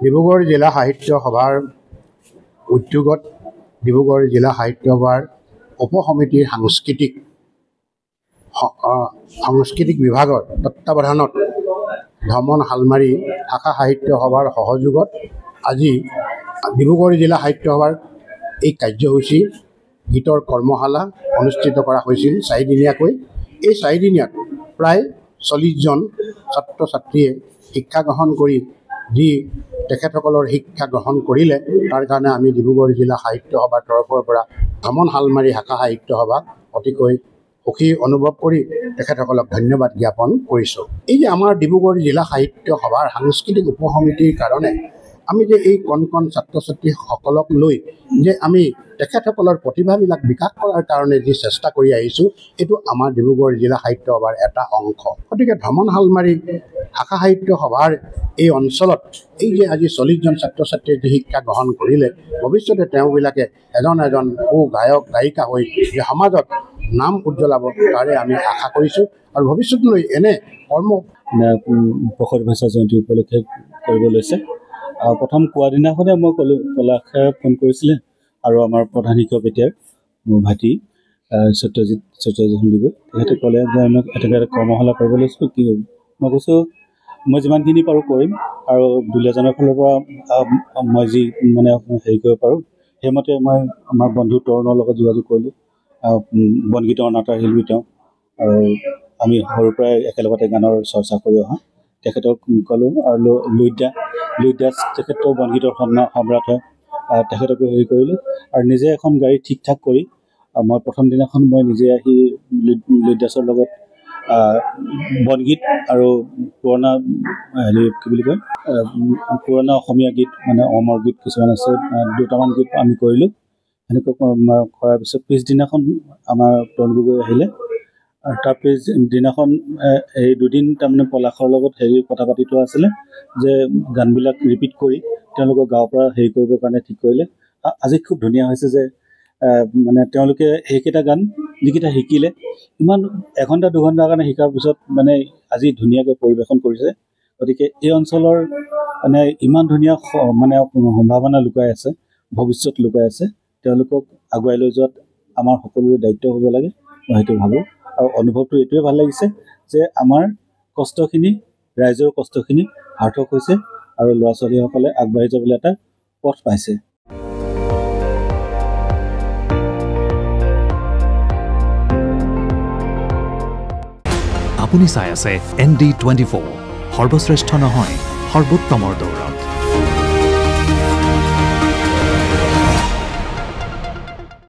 ডিব্ৰুগড় জিলা সাহিত্য সভাৰ উদ্যোগত ডিব্ৰুগড় জিলা সাহিত্য সভাৰ উপসমিতিৰ সাংস্কৃতিক বিভাগৰ তত্বাৱধানত ভ্ৰমণ হালমাৰী শাখা সাহিত্য সভাৰ সহযোগত আজি ডিব্ৰুগড় জিলা সাহিত্য সভাৰ এই কাৰ্যসূচী গীতৰ কৰ্মশালা অনুষ্ঠিত কৰা হৈছিল 4 দিনীয়াকৈ। এই 4 দিনীয়াত প্ৰায় 40জন ছাত্ৰ ছাত্ৰীয়ে শিক্ষা গ্ৰহণ কৰি যি তেখেতসকলৰ শিক্ষা গ্ৰহণ কৰিলে তাৰ কাৰণে আমি ডিব্ৰুগড় জিলা সাহিত্য সভাৰ তৰফৰ পৰা ভ্ৰমণ হালমাৰী শাখা সাহিত্য সভা অতিকৈ সুখী অনুভৱ কৰি তেখেতসকলক ধন্যবাদ জ্ঞাপন কৰিছোঁ। এই যে আমাৰ ডিব্ৰুগড় জিলা সাহিত্য সভাৰ সাংস্কৃতিক উপসমিতিৰ কাৰণে আমি যে এই কণ ছাত্ৰ ছাত্ৰীসকলক লৈ যে আমি তেখেতসকলৰ প্ৰতিভাবিলাক বিকাশ কৰাৰ কাৰণে যি চেষ্টা কৰি আহিছোঁ, এইটো আমাৰ ডিব্ৰুগড় জিলা সাহিত্য সভাৰ এটা অংশ। গতিকে ভ্ৰমণ হালমাৰী শাখা সাহিত্য সভাৰ এই অঞ্চলত এই যে আজি 40জন ছাত্ৰ ছাত্ৰীয়ে যি শিক্ষা গ্ৰহণ কৰিলে, ভৱিষ্যতে তেওঁবিলাকে এজন সু গায়ক গায়িকা হৈ যে সমাজত নাম উজ্জ্বলাব তাৰে আমি আশা কৰিছোঁ। আৰু ভৱিষ্যতলৈ এনে কৰ্ম প্ৰসাদ ভাষা জয়ন্তী উপলক্ষে কৰিব লৈছে। প্ৰথম কোৱা দিনাখনে মই ক'লোঁ, পলাশে ফোন কৰিছিলে আৰু আমাৰ প্ৰধান শিক্ষক এতিয়া মোৰ ভাইটি সত্যজিৎ সন্দিকৈ, তেখেতে ক'লে যে আমাক এটা কৰ্মশালা কৰিব লৈছোঁ, কি হ'ব? মই কৈছোঁ মই যিমানখিনি পাৰোঁ কৰিম আৰু দুলীয়াজনৰ ফালৰ পৰা মই যি মানে হেৰি কৰিব পাৰোঁ সেইমতে মই আমাৰ বন্ধু তৰুণৰ লগত যোগাযোগ কৰিলোঁ। বনগীতৰ অনাতাঁৰ শিল্পী তেওঁ, আৰু আমি সৰুৰ পৰাই একেলগতে গানৰ চৰ্চা কৰি অহা। তেখেতক ক'লোঁ আৰু লুইত দাস তেখেতৰ বনগীতৰ সম্ৰাট হয়, তেখেতকো হেৰি কৰিলোঁ। আৰু নিজে এখন গাড়ী ঠিক ঠাক কৰি মই প্ৰথম দিনাখন মই নিজে আহি লুইত দাসৰ লগত বনগীত আৰু পুৰণা কি বুলি কয় পুৰণা অসমীয়া গীত মানে অমৰ গীত কিছুমান আছে, 2টামান গীত আমি কৰিলোঁ। সেনেকৈ কৰাৰ পিছত পিছদিনাখন আমাৰ তৰুণ গগৈ আহিলে, আৰু তাৰ পিছদিনাখন এই 2 দিন তাৰমানে পলাশৰ লগত কথা পাতি থোৱা আছিলে যে গানবিলাক ৰিপিট কৰি তেওঁলোকক গাঁৱৰ পৰা হেৰি কৰিবৰ কাৰণে ঠিক কৰিলে। আজি খুব ধুনীয়া হৈছে যে মানে তেওঁলোকে সেইকেইটা গান যিকেইটা শিকিলে ইমান 1 ঘণ্টা 2 ঘণ্টাৰ কাৰণে শিকাৰ পিছত মানে আজি ধুনীয়াকৈ পৰিৱেশন কৰিছে। গতিকে এই অঞ্চলৰ মানে ইমান ধুনীয়া মানে সম্ভাৱনা লুকাই আছে, ভৱিষ্যত লুকাই আছে, তেওঁলোকক আগুৱাই লৈ যোৱাত আমাৰ সকলোৰে দায়িত্ব হ'ব লাগে, মই সেইটো ভাবোঁ। আৰু অনুভৱটো এইটোৱে ভাল লাগিছে যে আমাৰ কষ্টখিনি, ৰাইজৰ কষ্টখিনি সাৰ্থক হৈছে আৰু ল'ৰা ছোৱালীসকলে আগবাঢ়ি যাবলৈ এটা পথ পাইছে। আপুনি চাই আছে ND24, সৰ্বশ্ৰেষ্ঠ নহয় সৰ্বোত্তমৰ দৌৰত।